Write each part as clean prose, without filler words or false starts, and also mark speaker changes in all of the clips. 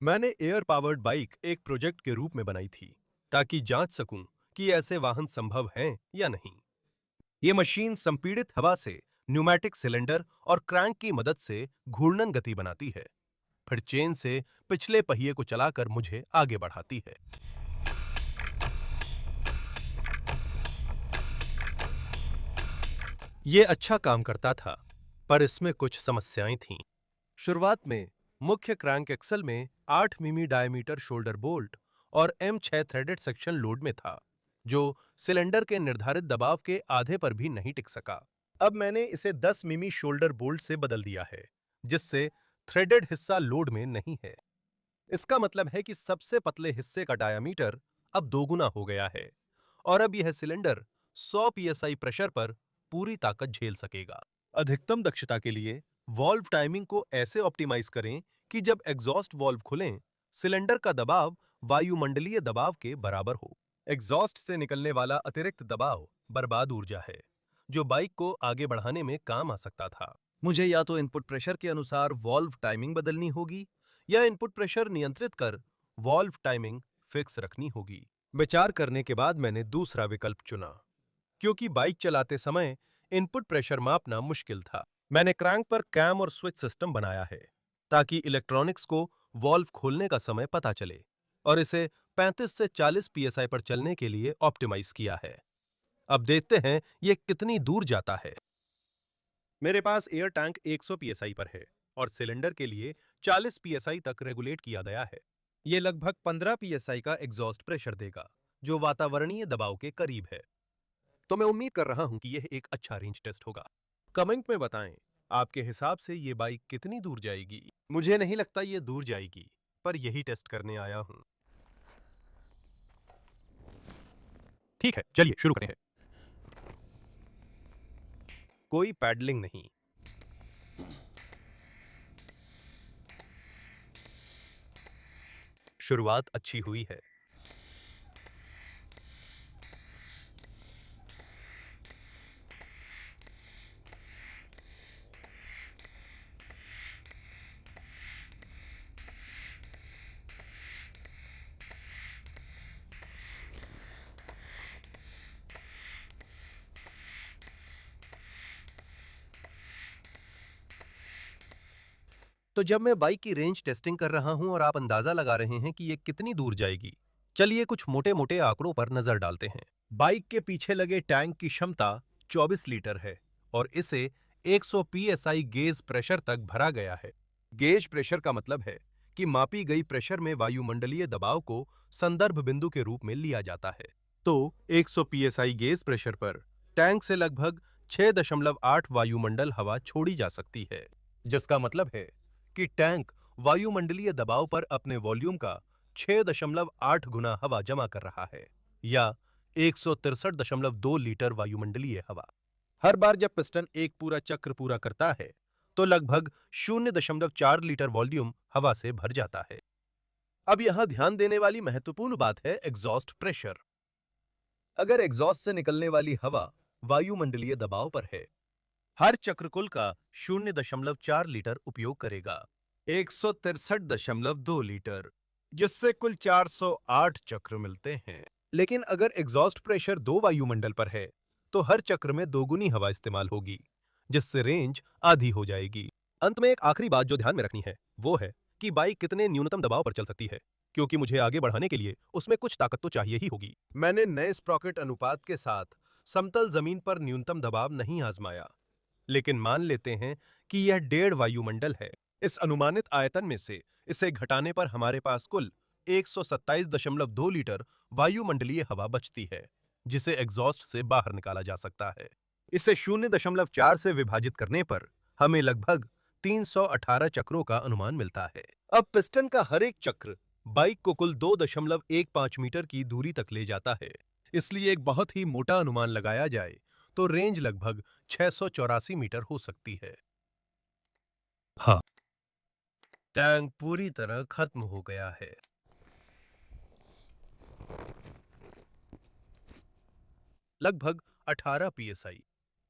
Speaker 1: मैंने air powered bike एक project के रूप में बनाई थी ताकि जांच सकूं कि ऐसे वाहन संभव हैं या नहीं। ये मशीन संपीड़ित हवा से न्यूमैटिक सिलेंडर और क्रैंक की मदद से घूर्णन गति बनाती है, फिर चेन से पिछले पहिए को चलाकर मुझे आगे बढ़ाती है। ये अच्छा काम करता था, पर इसमें कुछ समस्याएं थीं। शुरुआत में मुख्य क्रैंक एक्सल में 8 मिमी डायमीटर शोल्डर बोल्ट और M6 थ्रेडेड सेक्शन लोड में था, जो सिलेंडर के निर्धारित दबाव के आधे पर भी नहीं टिक सका। अब मैंने इसे 10 मिमी शोल्डर बोल्ट से बदल दिया है, जिससे थ्रेडेड हिस्सा लोड में नहीं है। इसका मतलब है कि सबसे पतले हिस्से का डायामीटर अब दोगुना हो गया है और अब यह सिलेंडर 100 psi प्रेशर पर पूरी ताकत झेल सकेगा। अधिकतम दक्षता के लिए वॉल्व टाइमिंग को ऐसे ऑप्टिमाइज करें कि जब एग्जॉस्ट वॉल्व खुलें, सिलेंडर का दबाव वायुमंडलीय दबाव के बराबर हो। एग्जॉस्ट से निकलने वाला अतिरिक्त दबाव बर्बाद ऊर्जा है, जो बाइक को आगे बढ़ाने में काम आ सकता था। मुझे या तो इनपुट प्रेशर के अनुसार वॉल्व टाइमिंग बदलनी होगी या इनपुट प्रेशर नियंत्रित कर वॉल्व टाइमिंग फिक्स रखनी होगी। विचार करने के बाद मैंने दूसरा विकल्प चुना, क्योंकि बाइक चलाते समय इनपुट प्रेशर मापना मुश्किल था। मैंने क्रैंक पर कैम और स्विच सिस्टम बनाया है ताकि इलेक्ट्रॉनिक्स को वॉल्व खोलने का समय पता चले, और इसे 35 से 40 psi पर चलने के लिए ऑप्टिमाइज किया है। अब देखते हैं ये कितनी दूर जाता है। मेरे पास एयर टैंक 100 psi पर है और सिलेंडर के लिए 40 psi तक रेगुलेट किया गया है। ये लगभग 15 psi का एग्जॉस्ट प्रेशर देगा, जो वातावरणीय दबाव के करीब है। तो मैं उम्मीद कर रहा हूं कि यह एक अच्छा रेंज टेस्ट होगा। कमेंट में बताएं, आपके हिसाब से ये बाइक कितनी दूर जाएगी। मुझे नहीं लगता ये दूर जाएगी, पर यही टेस्ट करने आया हूं। ठीक है, चलिए शुरू करते हैं। कोई पैडलिंग नहीं। शुरुआत अच्छी हुई है। तो जब मैं बाइक की रेंज टेस्टिंग कर रहा हूं और आप अंदाजा लगा रहे हैं कि ये कितनी दूर जाएगी, चलिए कुछ मोटे-मोटे आंकड़ों पर नजर डालते हैं। बाइक के पीछे लगे टैंक की क्षमता 24 लीटर है और इसे 100 psi गेज प्रेशर तक भरा गया है। गेज प्रेशर का मतलब है कि मापी गई प्रेशर में वायुमंडलीय दबाव को संदर्भ बिंदु के रूप में लिया जाता है। तो 100 psi गेज प्रेशर पर टैंक से लगभग 6.8 वायुमंडल हवा छोड़ी जा सकती है, जिसका मतलब है कि टैंक वायुमंडलीय दबाव पर अपने वॉल्यूम का 6.8 गुना हवा जमा कर रहा है, या 163.2 लीटर वायुमंडलीय हवा। हर बार जब पिस्टन एक पूरा चक्र पूरा करता है, तो लगभग 0.4 लीटर वॉल्यूम हवा से भर जाता है। अब यहां ध्यान देने वाली महत्वपूर्ण बात है एग्जॉस्ट प्रेशर। अगर एग्जॉस्ट से निकलने वाली हवा वायुमंडलीय दबाव पर है, हर चक्र कुल का 0.4 लीटर उपयोग करेगा, 163.2 लीटर, जिससे कुल 408 चक्र मिलते हैं। लेकिन अगर एग्जॉस्ट प्रेशर 2 वायुमंडल पर है, तो हर चक्र में दोगुनी हवा इस्तेमाल होगी, जिससे रेंज आधी हो जाएगी। अंत में एक आखिरी बात जो ध्यान में रखनी है, वो है कि बाइक कितने न्यूनतम दबाव पर चल सकती है, क्योंकि मुझे आगे बढ़ाने के लिए उसमें कुछ ताकत तो चाहिए ही होगी। मैंने नए स्प्रॉकेट अनुपात के साथ समतल जमीन पर न्यूनतम दबाव नहीं आजमाया, लेकिन मान लेते हैं कि यह 1.5 वायुमंडल है। इस अनुमानित आयतन में से इसे घटाने पर हमारे पास कुल 127.2 लीटर वायुमंडलीय हवा बचती है, जिसे एग्जॉस्ट से बाहर निकाला जा सकता है। इसे 0.4 से विभाजित करने पर हमें लगभग 318 चक्रों का अनुमान मिलता है। अब पिस्टन का हर एक चक्र बाइक को कुल 2.15 मीटर की दूरी तक ले जाता है। इसलिए एक बहुत ही मोटा अनुमान लगाया जाए तो रेंज लगभग 684 मीटर हो सकती है। हाँ, टैंक पूरी तरह खत्म हो गया है। लगभग 18 psi।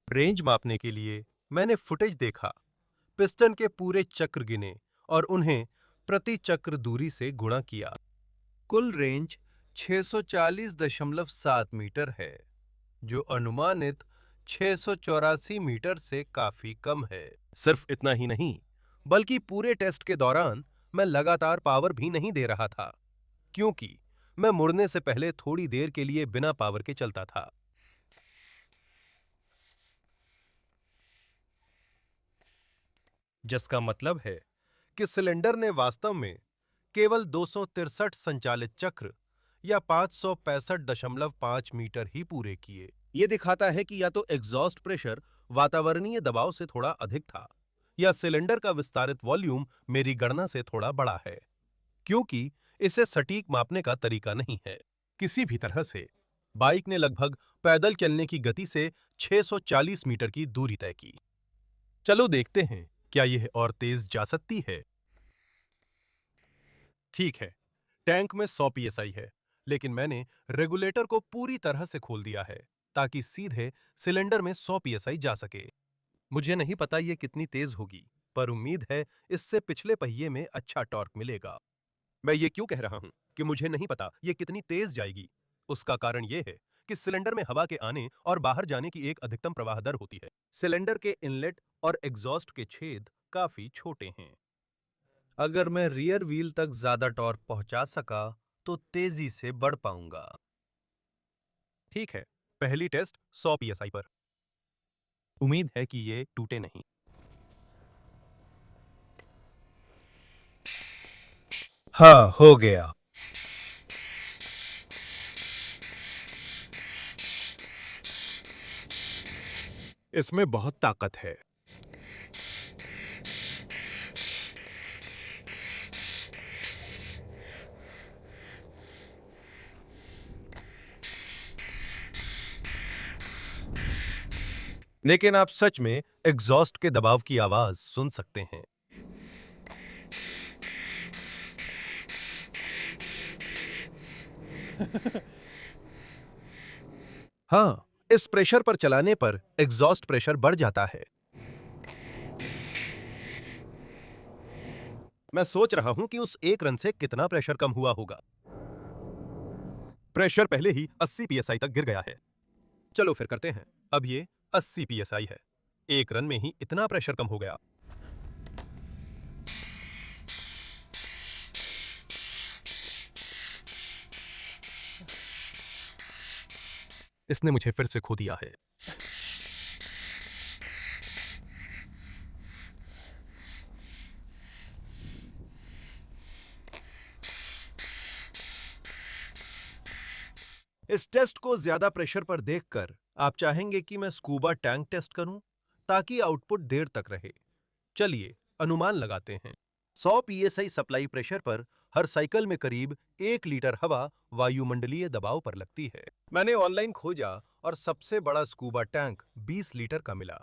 Speaker 1: रेंज मापने के लिए मैंने फुटेज देखा, पिस्टन के पूरे चक्र गिने और उन्हें प्रति चक्र दूरी से गुणा किया। कुल रेंज 640.7 मीटर है, जो अनुमानित 684 मीटर से काफी कम है। सिर्फ इतना ही नहीं, बल्कि पूरे टेस्ट के दौरान मैं लगातार पावर भी नहीं दे रहा था, क्योंकि मैं मुड़ने से पहले थोड़ी देर के लिए बिना पावर के चलता था। जिसका मतलब है कि सिलेंडर ने वास्तव में केवल 263 संचालित चक्र या 565.5 मीटर ही पूरे किए। यह दिखाता है कि या तो एग्जॉस्ट प्रेशर वातावरणीय दबाव से थोड़ा अधिक था, या सिलेंडर का विस्तारित वॉल्यूम मेरी गणना से थोड़ा बड़ा है, क्योंकि इसे सटीक मापने का तरीका नहीं है। किसी भी तरह से बाइक ने लगभग पैदल चलने की गति से 640 मीटर की दूरी तय की। चलो देखते हैं क्या यह और तेज जा सकती है। ठीक है, टैंक में 100 पीएसआई है, लेकिन मैंने रेगुलेटर को पूरी तरह से खोल दिया है ताकि सीधे सिलेंडर में 100 पीएसआई जा सके। मुझे नहीं पता यह कितनी तेज होगी, पर उम्मीद है इससे पिछले पहिए में अच्छा टॉर्क मिलेगा। मैं ये क्यों कह रहा हूं कि मुझे नहीं पता ये कितनी तेज जाएगी? उसका कारण यह है कि सिलेंडर में हवा के आने और बाहर जाने की एक अधिकतम प्रवाह दर होती है। सिलेंडर के इनलेट और एग्जॉस्ट के छेद काफी छोटे हैं। अगर मैं रियर व्हील तक ज्यादा टॉर्क पहुंचा सका तो तेजी से बढ़ पाऊंगा। ठीक है, पहली टेस्ट 100 पीएसआई पर। उम्मीद है कि ये टूटे नहीं। हाँ, हो गया। इसमें बहुत ताकत है। लेकिन आप सच में एग्जॉस्ट के दबाव की आवाज सुन सकते हैं। हाँ, इस प्रेशर पर चलाने पर एग्जॉस्ट प्रेशर बढ़ जाता है। मैं सोच रहा हूं कि उस एक रन से कितना प्रेशर कम हुआ होगा। प्रेशर पहले ही 80 पीएसआई तक गिर गया है। चलो फिर करते हैं। अब ये 80 पीएसआई है। एक रन में ही इतना प्रेशर कम हो गया। इसने मुझे फिर से खो दिया है। इस टेस्ट को ज्यादा प्रेशर पर देखकर आप चाहेंगे कि मैं स्कूबा टैंक टेस्ट करूं ताकि आउटपुट देर तक रहे। चलिए अनुमान लगाते हैं। 100 पीएसआई सप्लाई प्रेशर पर हर साइकिल में करीब 1 लीटर हवा वायुमंडलीय दबाव पर लगती है। मैंने ऑनलाइन खोजा और सबसे बड़ा स्कूबा टैंक 20 लीटर का मिला,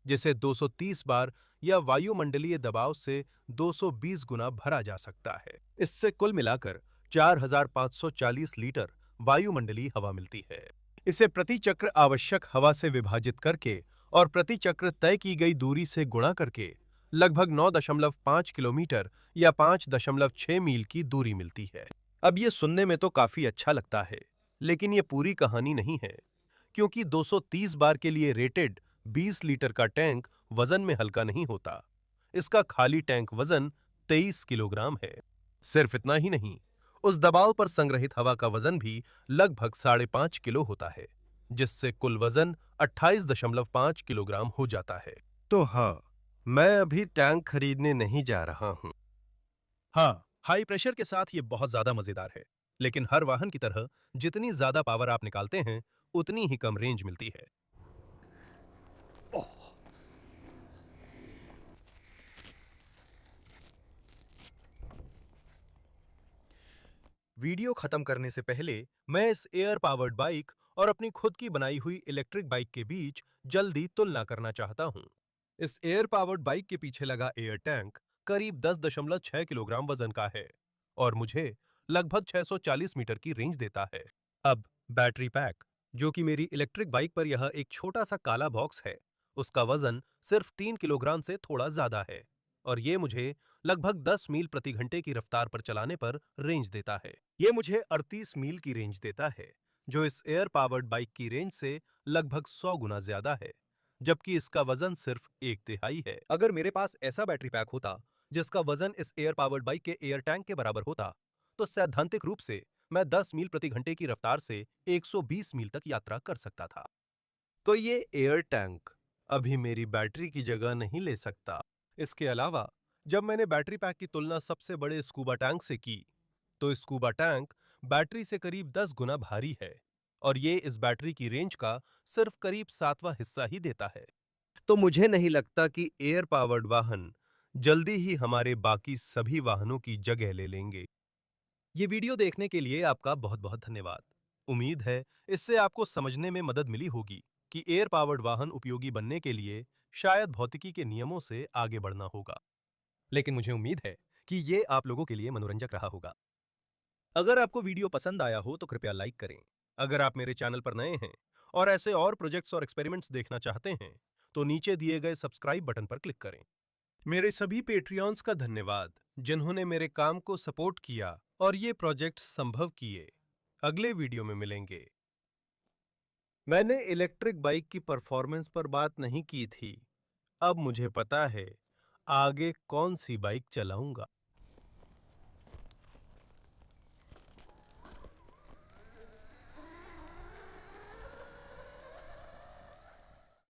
Speaker 1: जिसे 230 बार या वायुमंडलीय दबाव से 220 गुना भरा जा सकता है। इससे कुल मिलाकर 4540 लीटर वायुमंडलीय हवा मिलती है। इसे प्रति चक्र आवश्यक हवा से विभाजित करके और प्रति चक्र तय की गई दूरी से गुणा करके लगभग 9.5 किलोमीटर या 5.6 मील की दूरी मिलती है। अब ये सुनने में तो काफी अच्छा लगता है, लेकिन ये पूरी कहानी नहीं है, क्योंकि 230 बार के लिए रेटेड 20 लीटर का टैंक वजन में हल्का नहीं होता। इसका खाली टैंक वजन 23 किलोग्राम है। सिर्फ इतना ही नहीं, उस दबाव पर संग्रहित हवा का वजन भी लगभग 5.5 किलो होता है, जिससे कुल वजन 28.5 किलोग्राम हो जाता है। तो हाँ, मैं अभी टैंक खरीदने नहीं जा रहा हूं। हाँ, हाई प्रेशर के साथ ये बहुत ज्यादा मजेदार है, लेकिन हर वाहन की तरह जितनी ज्यादा पावर आप निकालते हैं, उतनी ही कम रेंज मिलती है। वीडियो खत्म करने से पहले मैं इस एयर पावर्ड बाइक और अपनी खुद की बनाई हुई इलेक्ट्रिक बाइक के बीच जल्दी तुलना करना चाहता हूं। इस एयर पावर्ड बाइक के पीछे लगा एयर टैंक करीब 10.6 किलोग्राम वजन का है और मुझे लगभग 640 मीटर की रेंज देता है। अब बैटरी पैक, जो कि मेरी इलेक्ट्रिक बाइक पर यह एक छोटा सा काला बॉक्स है, उसका वजन सिर्फ 3 किलोग्राम से थोड़ा ज्यादा है। और ये मुझे लगभग 10 मील प्रति घंटे की रफ्तार पर चलाने पर रेंज देता है। ये मुझे 38 मील की रेंज देता है, जो इस एयर पावर्ड बाइक की रेंज से लगभग 100 गुना ज्यादा है, जबकि इसका वजन सिर्फ 1/3 है। अगर मेरे पास ऐसा बैटरी पैक होता जिसका वजन इस एयर पावर्ड बाइक के एयर टैंक के बराबर होता, तो सैद्धांतिक रूप से मैं 10 मील प्रति घंटे की रफ्तार से 120 मील तक यात्रा कर सकता था। तो ये एयर टैंक अभी मेरी बैटरी की जगह नहीं ले सकता। इसके अलावा जब मैंने बैटरी पैक की तुलना सबसे बड़े स्कूबा टैंक से की, तो स्कूबा टैंक बैटरी से करीब 10 गुना भारी है और ये इस बैटरी की रेंज का सिर्फ करीब 7वां हिस्सा ही देता है। तो मुझे नहीं लगता कि एयर पावर्ड वाहन जल्दी ही हमारे बाकी सभी वाहनों की जगह ले लेंगे। ये वीडियो देखने के लिए आपका बहुत बहुत धन्यवाद। उम्मीद है इससे आपको समझने में मदद मिली होगी कि एयर पावर्ड वाहन उपयोगी बनने के लिए शायद भौतिकी के नियमों से आगे बढ़ना होगा। लेकिन मुझे उम्मीद है कि ये आप लोगों के लिए मनोरंजक रहा होगा। अगर आपको वीडियो पसंद आया हो तो कृपया लाइक करें। अगर आप मेरे चैनल पर नए हैं और ऐसे और प्रोजेक्ट्स और एक्सपेरिमेंट्स देखना चाहते हैं, तो नीचे दिए गए सब्सक्राइब बटन पर क्लिक करें। मेरे सभी पेट्रियंस का धन्यवाद जिन्होंने मेरे काम को सपोर्ट किया और ये प्रोजेक्ट्स संभव किए। अगले वीडियो में मिलेंगे। मैंने इलेक्ट्रिक बाइक की परफॉर्मेंस पर बात नहीं की थी। अब मुझे पता है आगे कौन सी बाइक चलाऊंगा।